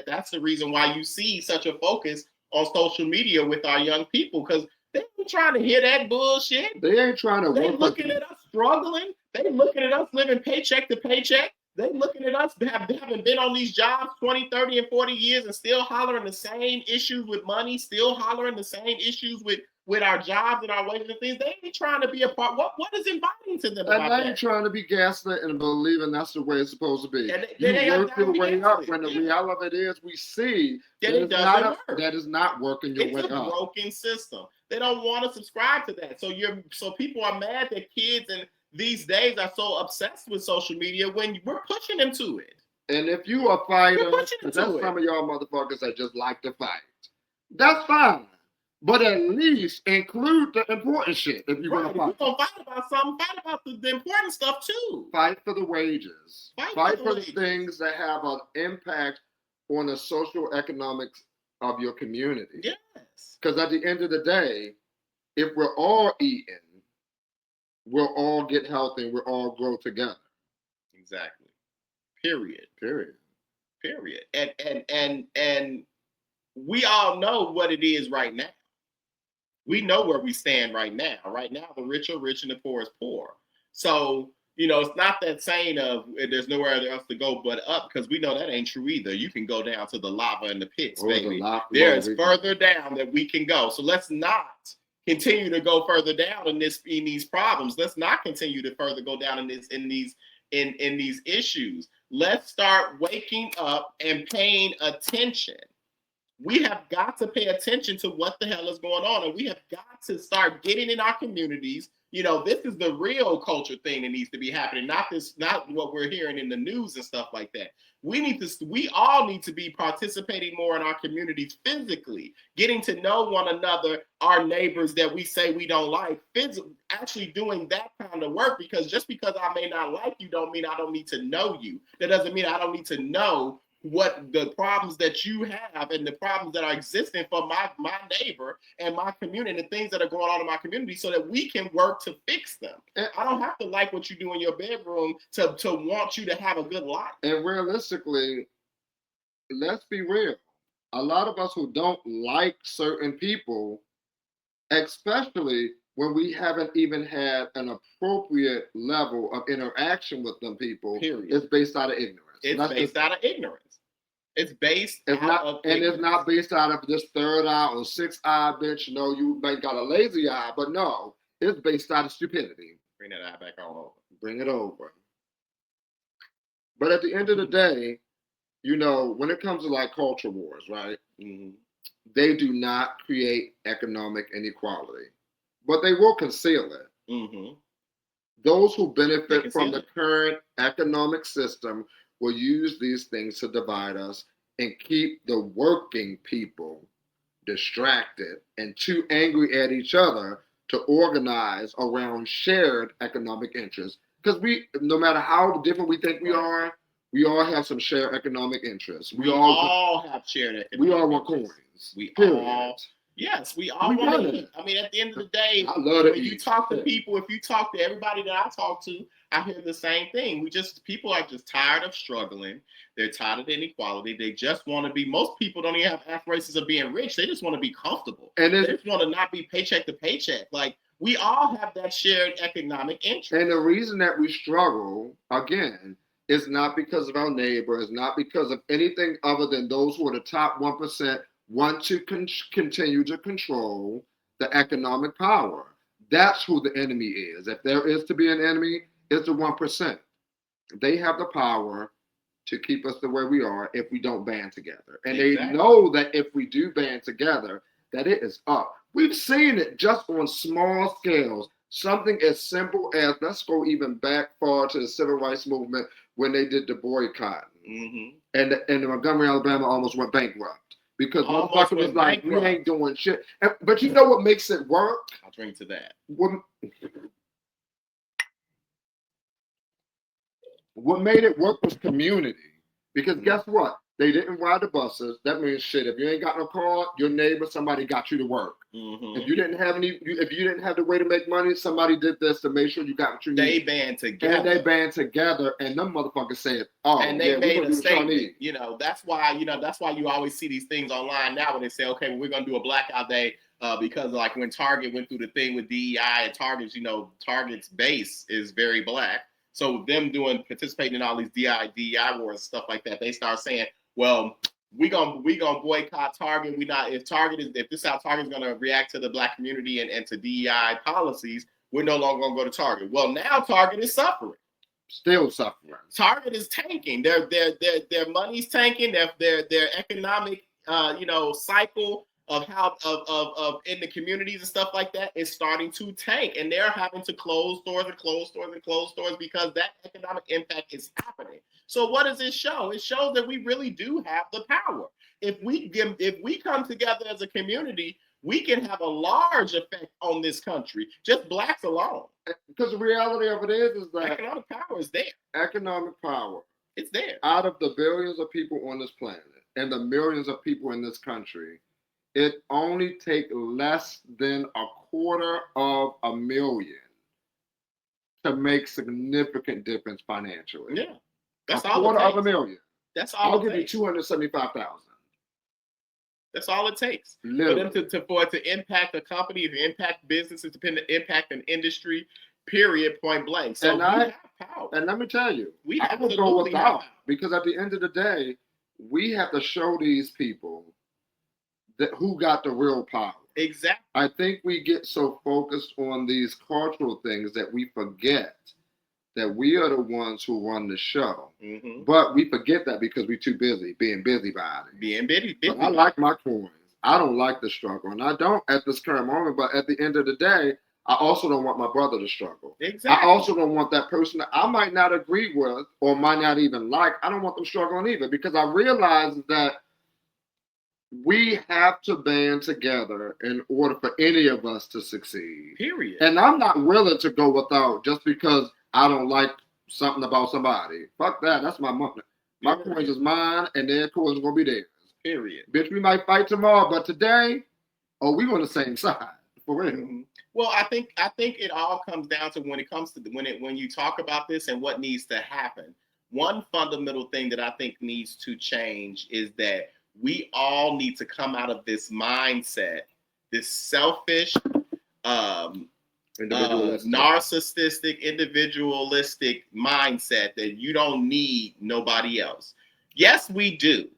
that's the reason why you see such a focus on social media with our young people, because they ain't trying to hear that bullshit. They ain't trying to. They looking at us struggling. They looking at us living paycheck to paycheck. They looking at us, having been on these jobs 20, 30, and 40 years and still hollering the same issues with money, still hollering the same issues with our jobs and our wages and things. They ain't trying to be a part. What is inviting to them And about they ain't that? trying to be gaslit and believing that's the way it's supposed to be. And You they ain't work your gotta be way up gaslit. when the Yeah. reality of it is we see That that it it's doesn't not work. that is not working your It's way a up. broken system. They don't want to subscribe to that. So people are mad that kids and these days are so obsessed with social media when we're pushing them to it. And if you a fighter, We're pushing because them that's to some it. of y'all motherfuckers that just like to fight, that's fine. But at least include the important shit if you're Right. gonna If fight. you're gonna fight about something, fight about the important stuff too. Fight for the wages. Fight For the wages. things that have an impact on the social economics of your community. Yes. Because at the end of the day, if we're all eating, we'll all get healthy and we'll all grow together. Exactly. Period. Period. And we all know what it is right now. We know where we stand right now. Right now, the rich are rich and the poor is poor. So, it's not that saying of there's nowhere else to go but up, because we know that ain't true either. You can go down to the lava and the pits, baby. There's further down that we can go. So let's not continue to go further down in these problems. Let's not continue to further go down in these issues. Let's start waking up and paying attention. We have got to pay attention to what the hell is going on, and we have got to start getting in our communities. This is the real culture thing that needs to be happening, not what we're hearing in the news and stuff like that. We all need to be participating more in our communities physically, getting to know one another, our neighbors that we say we don't like, actually doing that kind of work, because just because I may not like you don't mean I don't need to know you. That doesn't mean I don't need to know what the problems that you have and the problems that are existing for my neighbor and my community and the things that are going on in my community, so that we can work to fix them. I don't have to like what you do in your bedroom to want you to have a good life. And realistically, let's be real. A lot of us who don't like certain people, especially when we haven't even had an appropriate level of interaction with them people, is based out of ignorance. It's based out of ignorance. It's based out of ignorance. It's not based out of this third eye or sixth eye, bitch. No, you may got a lazy eye, but no, it's based out of stupidity. Bring that eye back on over. Bring it over. But at the end of the day, when it comes to like culture wars, right? Mm-hmm. They do not create economic inequality, but they will conceal it. Mm-hmm. Those who benefit from the current economic system will use these things to divide us and keep the working people distracted and too angry at each other to organize around shared economic interests. Because no matter how different we think we are, we all have some shared economic interests. We all have shared economic interests. We all want coins. Yes, we all want to eat. I mean, at the end of the day, when you talk to people, if you talk to everybody that I talk to, I hear the same thing. People are just tired of struggling. They're tired of inequality. They just want to be, most people don't even have aspirations of being rich. They just want to be comfortable. They just want to not be paycheck to paycheck. Like, we all have that shared economic interest. And the reason that we struggle, again, is not because of our neighbor, it's not because of anything other than those who are the top 1% want to continue to control the economic power. That's who the enemy is. If there is to be an enemy, it's the 1%. They have the power to keep us the way we are if we don't band together. And they know that if we do band together, that it is up. We've seen it just on small scales. Something as simple as, let's go even back far to the civil rights movement when they did the boycott. Mm-hmm. And Montgomery, Alabama almost went bankrupt. Because motherfucker was like, we ain't doing shit. But you know what makes it work? I'll drink to that. What made it work was community. Because guess what? They didn't ride the buses. That means shit. If you ain't got no car, your neighbor, somebody got you to work. Mm-hmm. If you didn't have the way to make money, somebody did this to make sure you got what you need. They band together. And them motherfuckers said, "Oh, and they made a statement." That's why you always see these things online now when they say, "Okay, we're gonna do a blackout day." Because like when Target went through the thing with DEI and Target's base is very black. So them participating in all these DEI wars and stuff like that, they start saying, well, we gonna boycott Target. If this is how Target's gonna react to the Black community and to DEI policies, we're no longer gonna go to Target. Well, now Target is suffering. Still suffering. Target is tanking. Their money's tanking. Their economic cycle of how of in the communities and stuff like that is starting to tank, and they're having to close stores because that economic impact is happening. So what does it show? It shows that we really do have the power. If we come together as a community, we can have a large effect on this country, just Blacks alone. Because the reality of it is that economic power is there. Economic power. It's there. Out of the billions of people on this planet and the millions of people in this country, it only takes less than 250,000 to make significant difference financially. Yeah. That's all it takes. 250,000. That's all I'll give you 275,000. That's all it takes. Literally. For them for it to impact a company, to impact businesses, to impact an industry, period, point blank. So we have power. And let me tell you, I would go without, because at the end of the day, we have to show these people that who got the real power. Exactly. I think we get so focused on these cultural things that we forget that we are the ones who run the show. Mm-hmm. But we forget that because we're too busy being busybody. Being busy. But I like my coins. I don't like the struggle. And I don't at this current moment, but at the end of the day, I also don't want my brother to struggle. Exactly. I also don't want that person that I might not agree with or might not even like. I don't want them struggling either, because I realize that we have to band together in order for any of us to succeed. Period. And I'm not willing to go without just because I don't like something about somebody. Fuck that. That's my money. My coins is mine, and their coins are going to be theirs. Period. Bitch, we might fight tomorrow, but today, we on the same side. For real. Mm-hmm. Well, I think it all comes down to when you talk about this and what needs to happen. One fundamental thing that I think needs to change is that we all need to come out of this mindset, this selfish, narcissistic, individualistic mindset that you don't need nobody else. Yes, we do.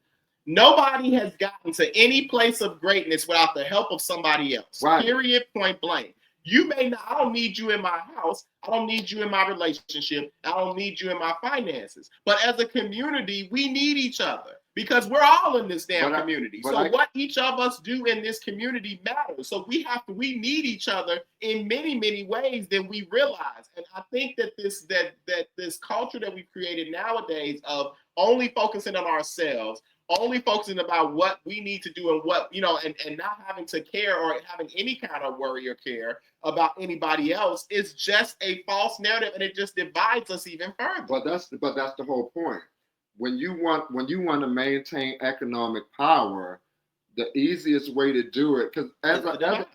Nobody has gotten to any place of greatness without the help of somebody else. Right. Period, point blank. You may not, I don't need you in my house. I don't need you in my relationship. I don't need you in my finances. But as a community, we need each other because we're all in this damn community. What each of us do in this community matters. So we need each other in many, many ways than we realize. And I think that this culture that we've created nowadays of only focusing on ourselves, only focusing about what we need to do and what, and not having to care or having any kind of worry or care about anybody else is just a false narrative, and it just divides us even further. But that's the whole point. When you want to maintain economic power, the easiest way to do it, because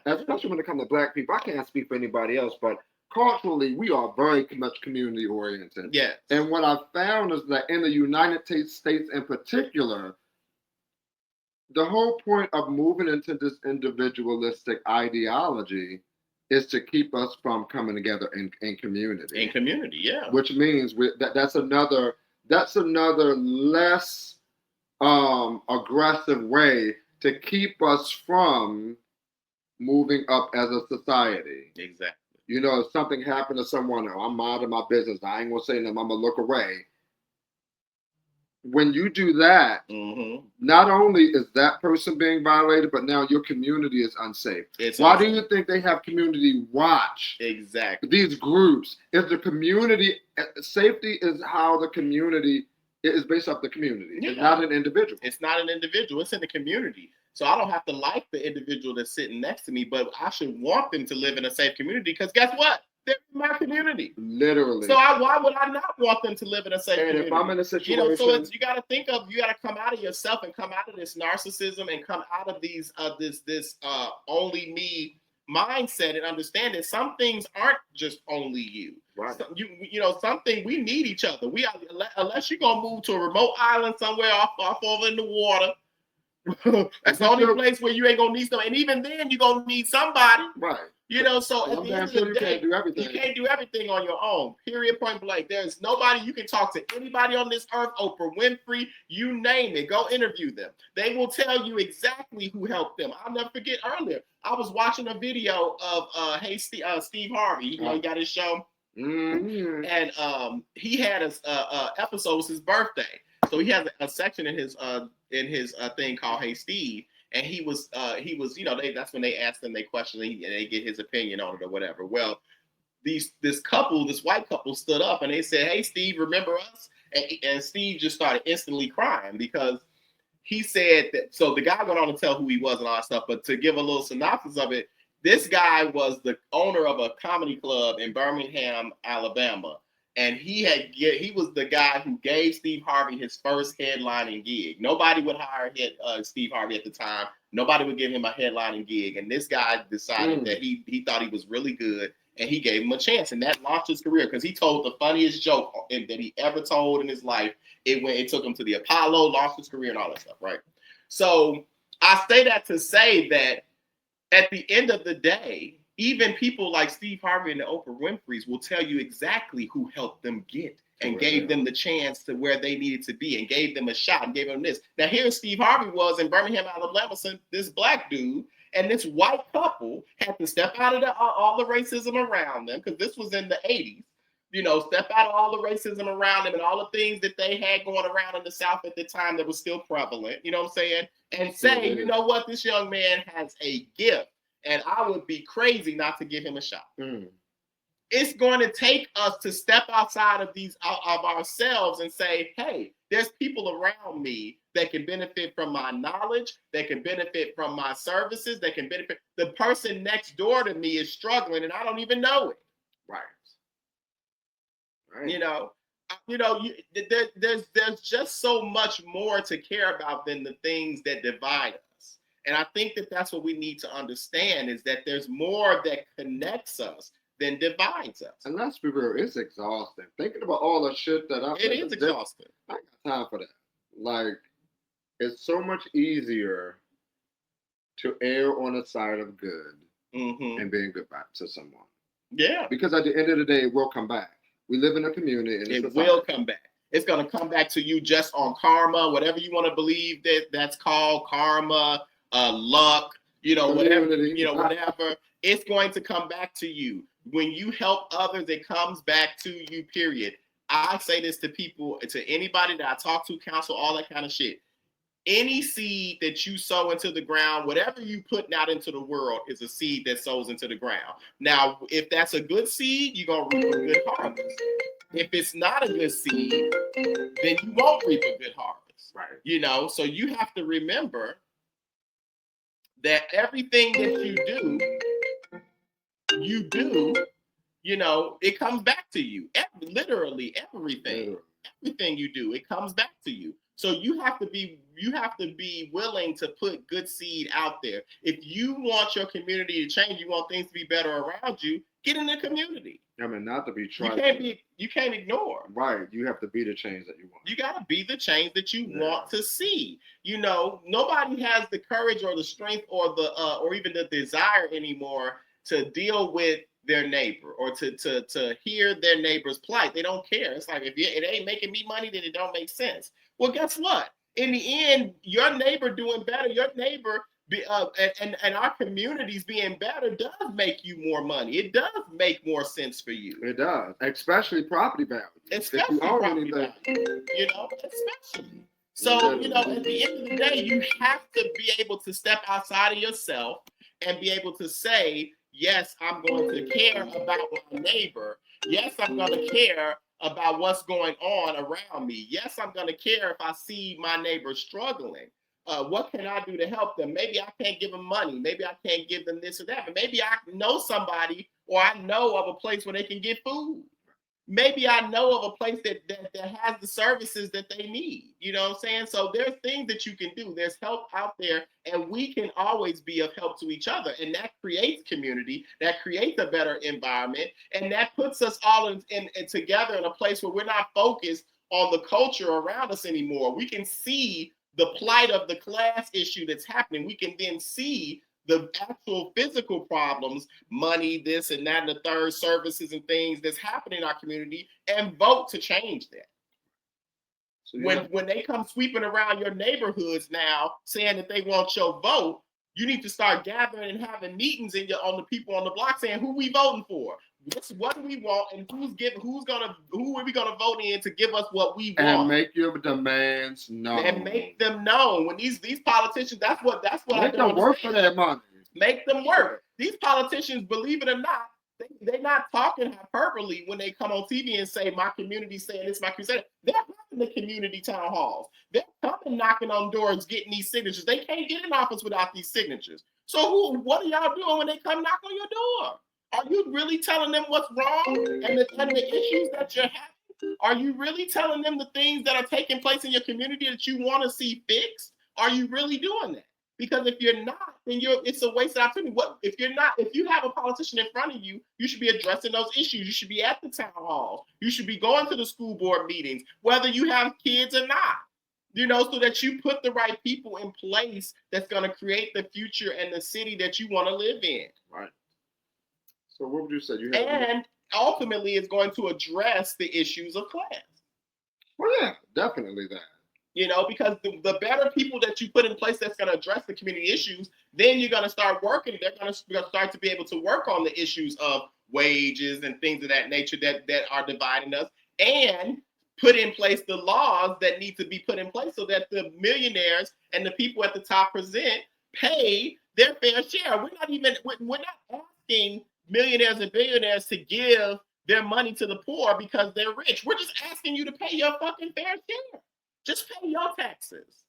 especially when it comes to Black people, I can't speak for anybody else, but culturally, we are very much community oriented. Yeah. And what I found is that in the United States in particular, the whole point of moving into this individualistic ideology is to keep us from coming together in community. In community, yeah. Which means that's another less aggressive way to keep us from moving up as a society. Exactly. If something happened to someone, I'm minding my business, I ain't gonna say nothing, I'm gonna look away. When you do that, mm-hmm. not only is that person being violated, but now your community is unsafe. Why do you think they have community watch? Exactly. These groups. If the community, safety is how the community is based off the community. Yeah. It's not an individual. It's not an individual. It's in the community. So I don't have to like the individual that's sitting next to me, but I should want them to live in a safe community because guess what? They're in my community. Literally. So why would I not want them to live in a safe community? If I'm in a situation, you got to come out of yourself and come out of this narcissism and come out of these this only me mindset and understand that some things aren't just only you. Right. Something we need each other. We are, unless you're gonna move to a remote island somewhere off over in the water. That's the only place where you ain't gonna need somebody. And even then, you're gonna need somebody. Right. You know, so Well, at I'm the damn end of sure the you day, can't do everything. you can't do everything on your own. Period. Point blank. There's nobody you can talk to. Anybody on this earth, Oprah Winfrey, you name it. Go interview them. They will tell you exactly who helped them. I'll never forget earlier. I was watching a video of Steve Harvey. You know, he got his show, and he had a episode. It was his birthday, so he has a section in his thing called Hey Steve. And he was, you know, that's when they asked him, they question, and they get his opinion on it or whatever. Well, this white couple stood up and they said, "Hey, Steve, remember us?" And Steve just started instantly crying because he said that. So the guy went on to tell who he was and all that stuff. But to give a little synopsis of it, this guy was the owner of a comedy club in Birmingham, Alabama. And he was the guy who gave Steve Harvey his first headlining gig. Nobody would hire Steve Harvey at the time. Nobody would give him a headlining gig. And this guy decided that he thought he was really good, and he gave him a chance. And that launched his career because he told the funniest joke that he ever told in his life. It took him to the Apollo, launched his career, and all that stuff, right? So I say that to say that at the end of the day, even people like Steve Harvey and the Oprah Winfrey's will tell you exactly who helped them get and gave them the chance to where they needed to be and gave them a shot and gave them this. Now, here Steve Harvey was in Birmingham, Alabama, this black dude and this white couple had to step out of all the racism around them, because this was in the 80s. You know, step out of all the racism around them and all the things that they had going around in the South at the time that was still prevalent, you know what I'm saying? And say, you know what, this young man has a gift, and I would be crazy not to give him a shot. It's going to take us to step outside of ourselves and say, hey, there's people around me that can benefit from my knowledge, that can benefit from my services, that can benefit. The person next door to me is struggling and I don't even know it. Right. You know, there's just so much more to care about than the things that divide us. And I think that that's what we need to understand, is that there's more that connects us than divides us. And let's be real, it's exhausting. Thinking about all the shit that it is exhausting. I got time for that. Like, it's so much easier to err on the side of good and being good back to someone. Yeah. Because at the end of the day, it will come back. We live in a community. And it will come back. It's going to come back to you just on karma, whatever you want to believe that's called, karma, luck, community. Whatever. It's going to come back to you. When you help others, it comes back to you, period. I say this to people, to anybody that I talk to, counsel, all that kind of shit. Any seed that you sow into the ground, whatever you putting out into the world is a seed that sows into the ground. Now, if that's a good seed, you're going to reap a good harvest. If it's not a good seed, then you won't reap a good harvest. Right. So you have to remember that everything that you do, it comes back to you. Literally everything. Everything you do, it comes back to you. So you have to be willing to put good seed out there. If you want your community to change, you want things to be better around you, get in the community. I mean, not to be tried. You can't ignore. Right. You have to be the change that you want. You got to be the change that you want to see. Nobody has the courage or the strength or or even the desire anymore to deal with their neighbor or to hear their neighbor's plight. They don't care. It's like, if it ain't making me money, then it don't make sense. Well, guess what? In the end, your neighbor doing better, your neighbor and our communities being better does make you more money. It does make more sense for you. It does, especially property value. Especially property value. Especially. So, at the end of the day, you have to be able to step outside of yourself and be able to say, yes, I'm going to care about my neighbor. Yes, I'm going to care about what's going on around me. Yes, I'm going to care if I see my neighbor struggling. What can I do to help them? Maybe I can't give them money. Maybe I can't give them this or that. But maybe I know somebody, or I know of a place where they can get food. Maybe I know of a place that has the services that they need. You know what I'm saying? So there's things that you can do. There's help out there, and we can always be of help to each other. And that creates community, that creates a better environment, and that puts us all in together in a place where we're not focused on the culture around us anymore. We can see the plight of the class issue that's happening. We can then see the actual physical problems, money, this and that, and the third, services and things that's happening in our community, and vote to change that. So, When they come sweeping around your neighborhoods now saying that they want your vote, you need to start gathering and having meetings on the people on the block saying who we voting for. What do we want, and who are we gonna vote in to give us what we want? And make your demands known. And make them known. When these politicians, that's what make them work for their money. Make them work. These politicians, believe it or not, they're not talking hyperbole when they come on TV and say my community saying this, my community saying that. They're having the community town halls. They're coming knocking on doors, getting these signatures. They can't get in office without these signatures. So what are y'all doing when they come knock on your door? Are you really telling them what's wrong and the issues that you're having? Are you really telling them the things that are taking place in your community that you want to see fixed? Are you really doing that? Because if you're not, then it's a wasted opportunity. If you have a politician in front of you, you should be addressing those issues. You should be at the town halls. You should be going to the school board meetings, whether you have kids or not. So that you put the right people in place that's going to create the future and the city that you want to live in. Right. So what would you say? And ultimately, it's going to address the issues of class. Well, yeah, definitely that. Because the better people that you put in place that's going to address the community issues, then you're going to start working. They're going to start to be able to work on the issues of wages and things of that nature that are dividing us, and put in place the laws that need to be put in place so that the millionaires and the people at the top pay their fair share. We're not asking millionaires and billionaires to give their money to the poor because they're rich. We're just asking you to pay your fucking fair share. Just pay your taxes.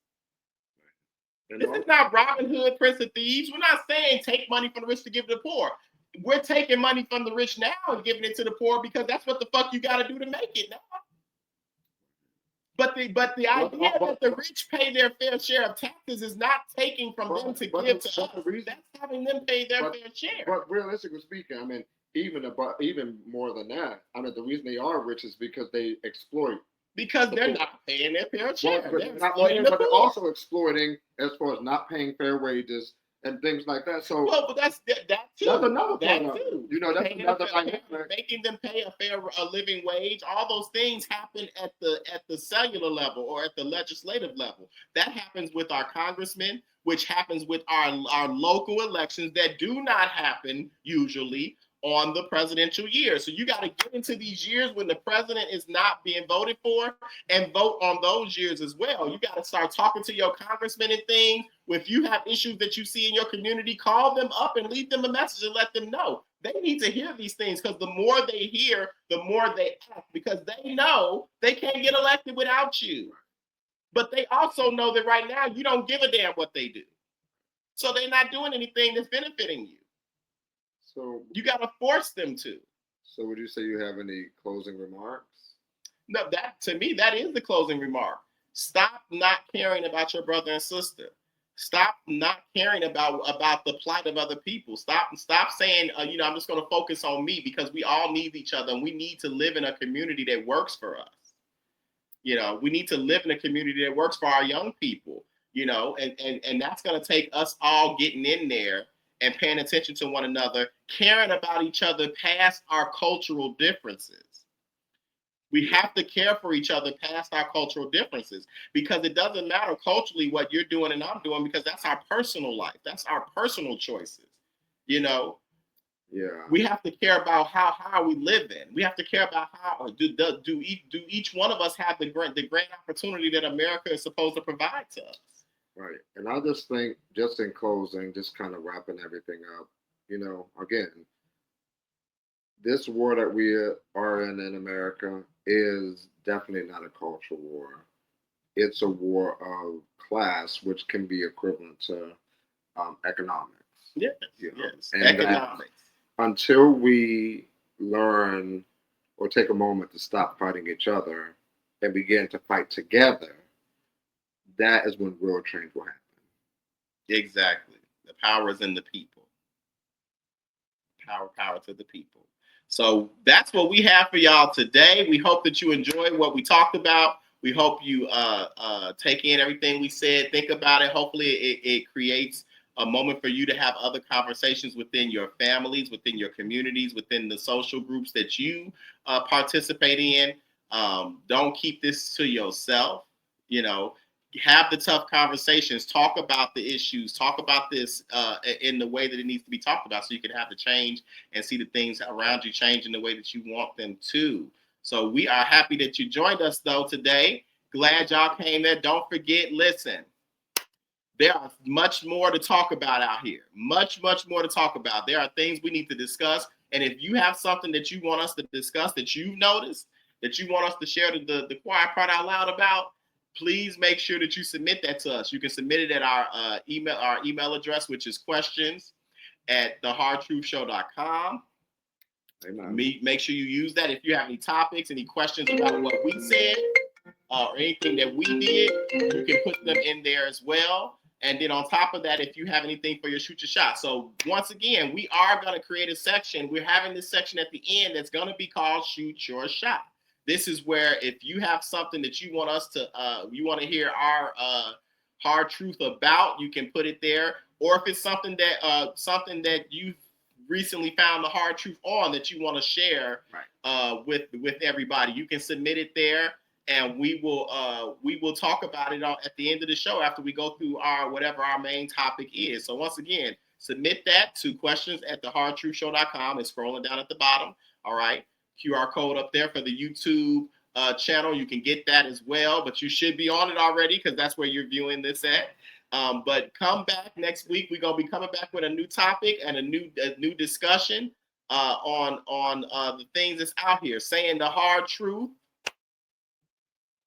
This is not Robin Hood, Prince of Thieves. We're not saying take money from the rich to give to the poor. We're taking money from the rich now and giving it to the poor because that's what the fuck you got to do to make it now. But the idea that the rich pay their fair share of taxes is not taking from them to give to us. That's having them pay their fair share. But realistically speaking, I mean, even more than that, I mean, the reason they are rich is because they exploit. Because they're not paying their fair share. But they're also exploiting as far as not paying fair wages and things like that. So, but that's that too. That's another part that of too. that's another dynamic. Making them pay a living wage. All those things happen at the cellular level or at the legislative level. That happens with our congressmen, which happens with our local elections that do not happen usually on the presidential year. So you got to get into these years when the president is not being voted for and vote on those years as well. You got to start talking to your congressmen and things. If you have issues that you see in your community, call them up and leave them a message and let them know. They need to hear these things because the more they hear, the more they act, because they know they can't get elected without you. But they also know that right now you don't give a damn what they do. So they're not doing anything that's benefiting you. So you got to force them to. So would you say you have any closing remarks? No, to me, that is the closing remark. Stop not caring about your brother and sister. Stop not caring about the plight of other people. Stop saying, I'm just going to focus on me, because we all need each other and we need to live in a community that works for us. We need to live in a community that works for our young people, and that's going to take us all getting in there and paying attention to one another, caring about each other past our cultural differences. We have to care for each other past our cultural differences, because it doesn't matter culturally what you're doing and I'm doing, because that's our personal life. That's our personal choices. Yeah. We have to care about how are we living. We have to care about how do each one of us have the great opportunity that America is supposed to provide to us. Right. And I just think, just in closing, just kind of wrapping everything up, again, this war that we are in America is definitely not a cultural war. It's a war of class, which can be equivalent to economics. Yes, yes. And economics. Until we learn or take a moment to stop fighting each other and begin to fight together, that is when real change will happen. Exactly. The power is in the people. Power to the people. So that's what we have for y'all today. We hope that you enjoyed what we talked about. We hope you take in everything we said, think about it. Hopefully it creates a moment for you to have other conversations within your families, within your communities, within the social groups that you participate in. Don't keep this to yourself. You know, have the tough conversations. Talk about the issues. Talk about this in the way that it needs to be talked about, so you can have the change and see the things around you change in the way that you want them to. So we are happy that you joined us, though, today. Glad y'all came in. Don't forget, listen, there are much more to talk about out here. Much more to talk about. There are things we need to discuss. And if you have something that you want us to discuss that you've noticed, that you want us to share the quiet part out loud about, please make sure that you submit that to us. You can submit it at our email address, which is questions@thehardtruthshow.com. Make sure you use that. If you have any topics, any questions about what we said, or anything that we did, you can put them in there as well. And then on top of that, if you have anything for your shoot your shot. So once again, we are going to create a section. We're having this section at the end that's going to be called Shoot Your Shot. This is where if you have something that you want us to, you want to hear our hard truth about, you can put it there. Or if it's something that you recently found the hard truth on that you want to share with everybody, you can submit it there. And we will talk about it at the end of the show after we go through whatever our main topic is. So once again, submit that to questions@thehardtruthshow.com. It's scrolling down at the bottom. All right. QR code up there for the YouTube channel. You can get that as well, but you should be on it already because that's where you're viewing this at. But come back next week. We're going to be coming back with a new topic and a new discussion on the things that's out here, saying the hard truth.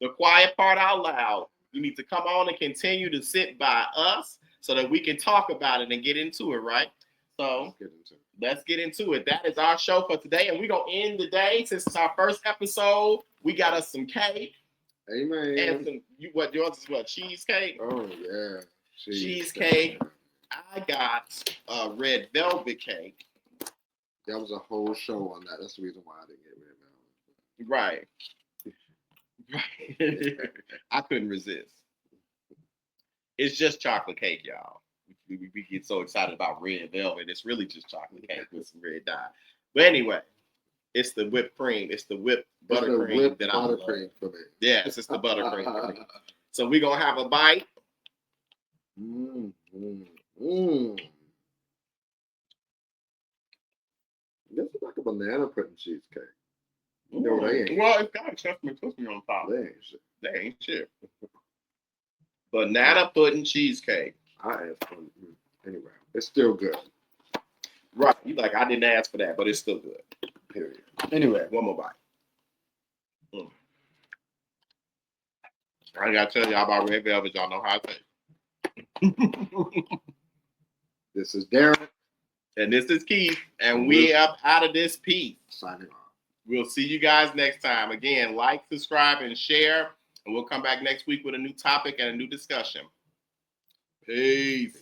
The quiet part out loud. You need to come on and continue to sit by us so that we can talk about it and get into it, right? So let's get into it. That is our show for today. And we're going to end the day. Since it's our first episode, we got us some cake. Amen. And some, yours is what? Cheesecake? Oh, yeah. Cheesecake. I got red velvet cake. That was a whole show on that. That's the reason why I didn't get red velvet. Right. I couldn't resist. It's just chocolate cake, y'all. We get so excited about red velvet. It's really just chocolate cake with some red dye. But anyway, it's the whipped cream. It's the whipped buttercream that I love. For me. Yes, it's the buttercream for me. So we're going to have a bite. This is like a banana pudding cheesecake. No, they ain't. Well, it's got chestnut cookie on top. They ain't shit. Banana pudding cheesecake. I asked for it. Anyway, it's still good. Right. You like, I didn't ask for that, but it's still good. Period. Anyway, one more bite. I ain't got to tell y'all about red velvet. Y'all know how it tastes. This is Darren. And this is Keith. And we up out of this piece. Signing off. We'll see you guys next time. Again, like, subscribe, and share. And we'll come back next week with a new topic and a new discussion. Peace.